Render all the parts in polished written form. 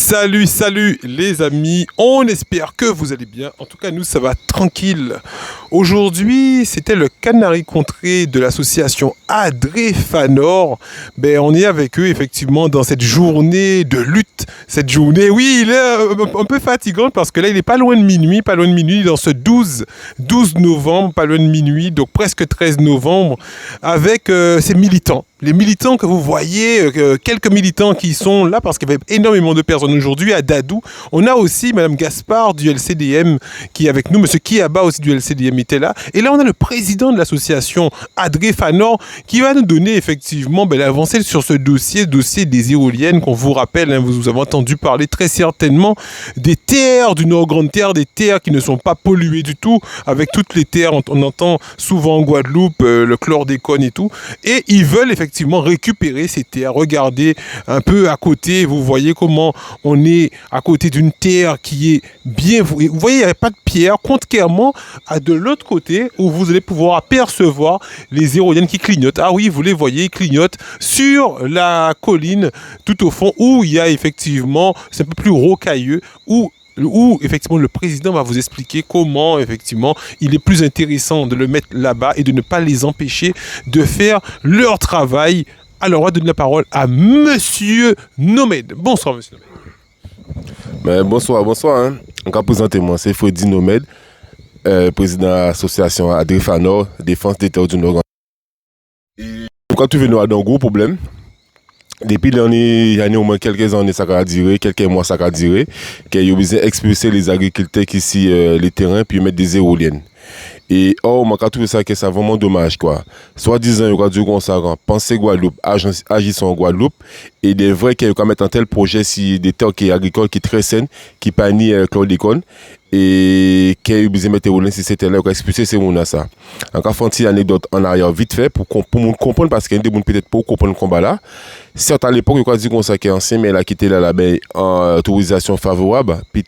Salut les amis, on espère que vous allez bien. En tout cas, nous, ça va tranquille. Aujourd'hui, c'était le Canari Contré de l'association Adréfanor. On est avec eux effectivement dans cette journée de lutte. Cette journée, oui, il est un peu fatigante parce que là, il est pas loin de minuit, dans ce 12 novembre, pas loin de minuit, donc presque 13 novembre, avec ses militants. Les militants que vous voyez, quelques militants qui sont là parce qu'il y avait énormément de personnes aujourd'hui à Dadou. On a aussi Madame Gaspard du LCDM qui est avec nous, Monsieur Kiaba aussi du LCDM était là. Et là, on a le président de l'association Adréfanor qui va nous donner effectivement l'avancée sur ce dossier des éoliennes qu'on vous rappelle, vous avez entendu parler très certainement des terres du Nord-Grande Terre, des terres qui ne sont pas polluées du tout, avec toutes les terres, on entend souvent en Guadeloupe, le chlordécone et tout. Et ils veulent effectivement récupérer ces terres. Regardez un peu à côté, vous voyez comment on est à côté d'une terre qui est bien... Vous voyez, il n'y a pas de pierre, contrairement à de l'autre côté où vous allez pouvoir apercevoir les éoliennes qui clignotent. Ah oui, vous les voyez, ils clignotent sur la colline tout au fond où il y a effectivement, c'est un peu plus rocailleux, où effectivement le président va vous expliquer comment effectivement il est plus intéressant de le mettre là-bas et de ne pas les empêcher de faire leur travail. Alors on va donner la parole à Monsieur Nomède. Bonsoir Monsieur Nomède. Bonsoir. On va présenter moi, c'est Freddy Nomède, président de l'association Adréfanor, défense des terres du Nord. Quand tu veux nous avoir un gros problème. Depuis l'année, il y a au moins quelques années, ça a duré, quelques mois, ça a duré, qu'il y a besoin d'expulser les agriculteurs qui ici les terrains puis mettre des éoliennes. Et moi, quand trouvé ça, que c'est vraiment dommage, quoi. Soit disant, il y a du consacrant, penser Guadeloupe, agissons en Guadeloupe, et des vrais qu'il y a mettre un tel projet si des terres qui agricoles, qui très saines, qui pas ni chlordécone, et qu'il y a besoin de mettre éoliennes si c'était là, qu'on expulser ces gens ça. Encore une petite anecdote en arrière, vite fait, pour comprendre, parce qu'il y a des gens peut-être pas comprendre le combat là. Certes, à l'époque, il y a dit qu'on s'est ancien, mais il a quitté là, en autorisation favorable, puis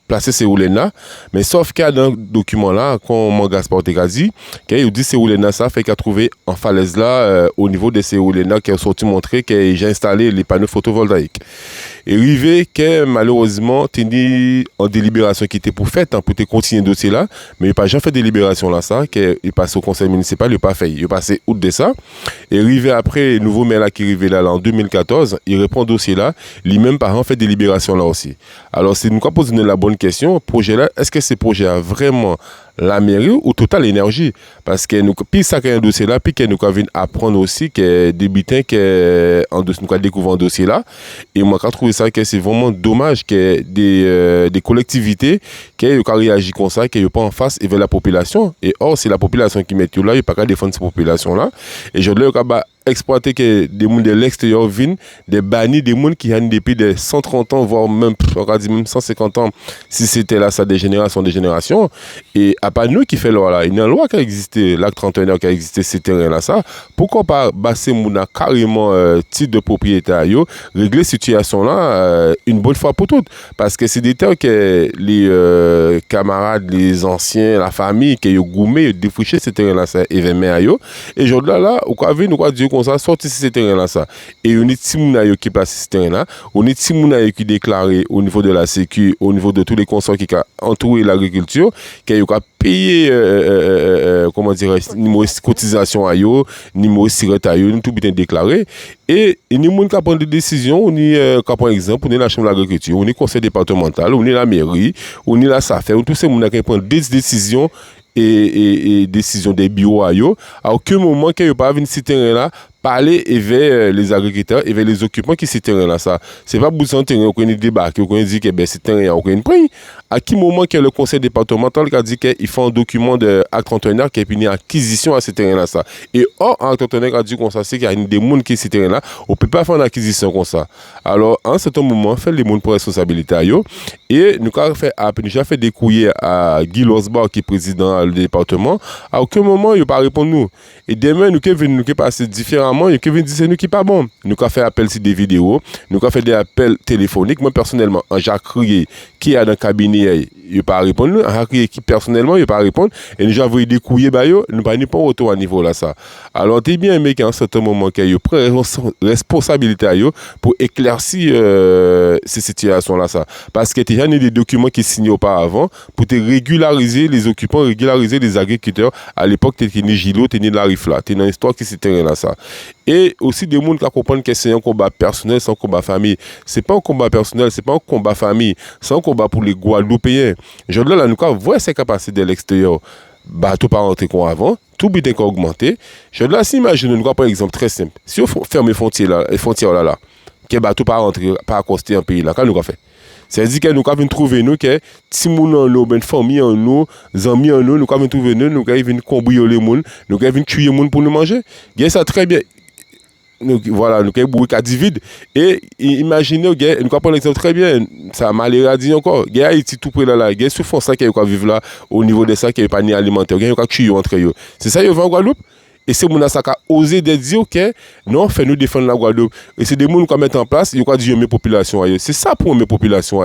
placer ces éoliennes là, mais sauf qu'il y a dans le document là, quand mon Gaspard a dit, qu'il dit ces éoliennes là, ça fait qu'il a trouvé en falaise là, au niveau de ces éoliennes là, qu'il a sorti montrer qu'il a installé les panneaux photovoltaïques. Et arrivé que malheureusement, tenu en délibération qui était pour faire, pour continuer le dossier là, mais il n'a pas jamais fait délibération là, ça, qu'il passe au conseil municipal, il n'a pas fait, il a passé outre de ça. Et arrivé après, le nouveau maire là qui est arrivé là en 2014, il reprend le dossier là, lui-même par exemple fait délibération là aussi. Alors, c'est nous qui posons la bonne question, projet là, est-ce que ce projet a vraiment la mairie ou Total Énergie? Parce que nous, puis ça qu'il y a un dossier là, puis que nous avons apprendre aussi que des butins que nous avons découvert un dossier là. Et moi, j'ai trouvé ça que c'est vraiment dommage que des collectivités qui ont réagi comme ça, qui n'ont pas en face et vers la population. Et or, c'est la population qui met tout là, il n'y a pas qu'à défendre cette population là. Et je dois exploiter que des gens de l'extérieur viennent, des bannis, des gens qui ont depuis des 130 ans, voire même, on va dire même 150 ans, si c'était là, ça des générations. Et à part nous qui fait loi là, il y a une loi qui a existé, l'acte 31 qui a existé, ces terrains-là, ça. Pourquoi pas basser mouna carrément titre de propriété à eux, régler cette situation-là une bonne fois pour toutes. Parce que c'est des terres que les camarades, les anciens, la famille, qui ont goumé, défriché ces terrains-là, ça, et vers à eux. Et aujourd'hui là, au cas où nous avons dit qu'on ça, sorti ces terrains-là, ça. Et on est Timouna qui place ces terrains-là, on est Timouna qui déclaré au niveau de la Sécu, au niveau de tous les consorts qui ont entouré l'agriculture, qui ont payer comment dire niveau cotisation à yo niveau siret à yo tout bien déclaré et ni monde qui prend des décisions on est par exemple on est la chambre de l'agriculture on est conseil départemental on est la mairie on est la SAFE tous ces monde qui prend des décisions et décisions des bureaux à yo à aucun moment qu'il y a pas venir ces terrain là parler et vers les agriculteurs et vers les occupants qui ces terrain là ça c'est pas besoin de terrain qu'on débarque qu'on dit que c'est terrain on une prix à quel moment que le conseil départemental qui a dit qu'il faut un document de acte 31 qui est une acquisition à ces terrains là ça et or acte 31 qui a dit qu'on ça c'est qu'il y a des gens qui ces terrain là on peut pas faire une acquisition comme ça alors en certain moment fait les gens pour responsabilité à eux et nous avons fait des courriers à Guy Losbar qui est président du département à aucun moment il pas répondre nous et demain nous qui venir nous passer différemment il qui vient dire c'est nous qui pas bon nous avons fait appel sur des vidéos nous avons fait des appels téléphoniques moi personnellement Jacques Rier qui est dans le cabinet Guinéen, il pas répondre, à équipe personnellement, il pas répondre, et nous avons des couillers, nous pas pas retour à niveau là ça. Alors, t'es bien aimé qu'à un certain moment, qu'il y prend responsabilité pour éclaircir ces situations-là ça. Parce que il y a des documents qui signent auparavant pour te régulariser les occupants, régulariser les agriculteurs. À l'époque, tu étais ni Gilo, tu étais ni Larifla, tu es dans l'histoire qui s'est terrain là ça. Et aussi des gens qui comprennent que c'est un combat personnel, c'est un combat famille. C'est pas un combat personnel, c'est pas un combat famille, c'est un combat pour les Guadeloupéens. Je là, nous voir ces capacités de l'extérieur. Bateau pas rentrer comme avant, tout but est augmenté. Je là, si imagine, nous par exemple très simple. Si on ferme les frontières là, que bateau pas rentrer, pas accoster un pays là, qu'est-ce qu'on fait? C'est-à-dire que nous avons trouvé nous que si nous en nous, ben famille en nous, amis en nous, nous avons trouvé nous avons cambrioler les gens, nous avons tuer les gens pour nous manger. Et ça très bien. Voilà, nous avons beaucoup de vide. Et imaginez, nous avons l'exemple très bien, ça a mal irradié encore. Il y a Haïti tout près là, il y a souffrance ça qui vivre là au niveau de ça qui n'est pas ni alimentaire, il y a tuer entre eux. C'est ça, il y a en Guadeloupe. Et c'est mon qui a osé de dire que non, fait nous défendre la Guadeloupe. Et c'est des gens qui mettent en place, ils ont dit mes populations. C'est ça pour mes populations.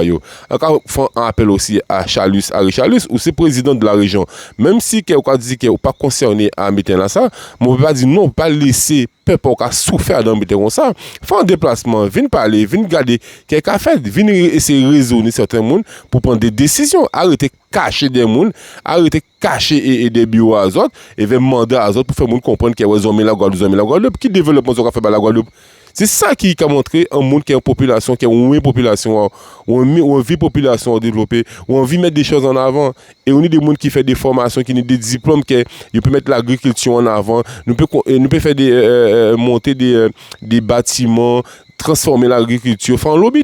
Encore un appel aussi à Chalus, à Richalus, ou c'est président de la région. Même si quelqu'un dit qu'il n'est pas concerné à mettre là ça, mais on ne peut pas dire non, pas laisser peuple qui a souffert dans comme ça. Faire un déplacement, venir parler, venir regarder quelqu'un a fait, venir essayer de raisonner certains gens pour prendre des décisions. Arrêter cacher des gens, arrêter cacher des bureaux à autres et venir demander à autres pour faire monde comprendre qu'il y a des hommes la Guadeloupe, qui développement ça fait la Guadeloupe. C'est ça qui a montré un monde qui a une population, qui a une population, ou une vie population développée, où on vit mettre des choses en avant. Et on a des gens qui font des formations, qui ont des diplômes, qui peuvent mettre l'agriculture en avant. Nous pouvons faire monter des bâtiments, transformer l'agriculture, faire un lobby,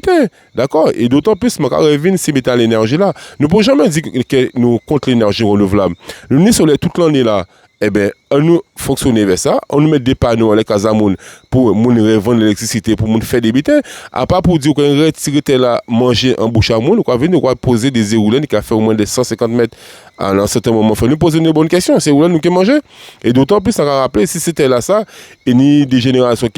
d'accord? Et d'autant plus, quand on revient, c'est mettre l'énergie là. Nous ne pouvons jamais dire que nous contre l'énergie renouvelable. Nous sommes sur les toute l'année là. Eh bien, on nous fonctionne vers ça, on nous met des panneaux à les casamoun pour revendre l'électricité, pour faire des bitins, à part pour dire qu'on retire là, manger en bouche à moun, on va poser des éroulènes qui a fait au moins de 150 mètres à un certain moment. Il faut nous poser une bonne question, c'est où nous qui manger. Et d'autant plus, on va rappeler, si c'était là ça, et ni des générations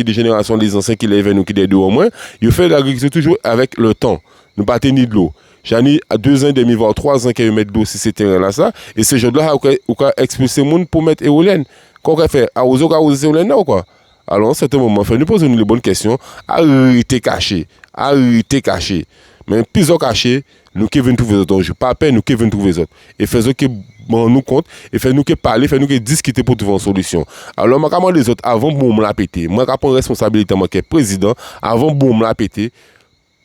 des anciens qui lèvent nous qui des deux au moins, ils font l'agriculture toujours avec le temps. Nous pas ni de l'eau. J'en ai à 2 ans et demi, voire 3 ans qu'ils mettent d'eau sur ces terrains-là, ça. Et ces gens-là, on va expulser les gens pour mettre éolienne. Qu'est-ce qu'on fait? Arroser éolienne ou quoi? Alors, à un certain moment, nous posons les bonnes questions. Arrêtez caché. Mais plus caché, nous qui venons trouver les autres. Je ne pas peine, nous qui venons trouver les autres. Et faisons que nous compte, et faisons que parler, faisons que discuter pour trouver une solution. Alors, moi, comment les autres, avant de me la péter, moi, je prends responsabilité, moi, qui est président, avant de me la péter,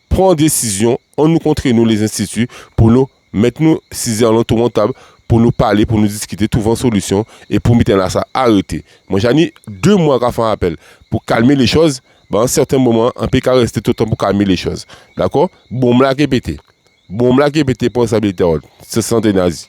prendre décision, on nous contre nous les instituts pour nous mettre nous 6 heures autour de table pour nous parler, pour nous discuter, trouver une solution et pour mettre là ça arrêter. Moi j'en ai 2 mois qu'à faire un appel pour calmer les choses. À un certain moment, on peut rester tout le temps pour calmer les choses. D'accord? Bon, là qui est pété. Bon, là qui est pété pour responsabilité. C'est santé nazi.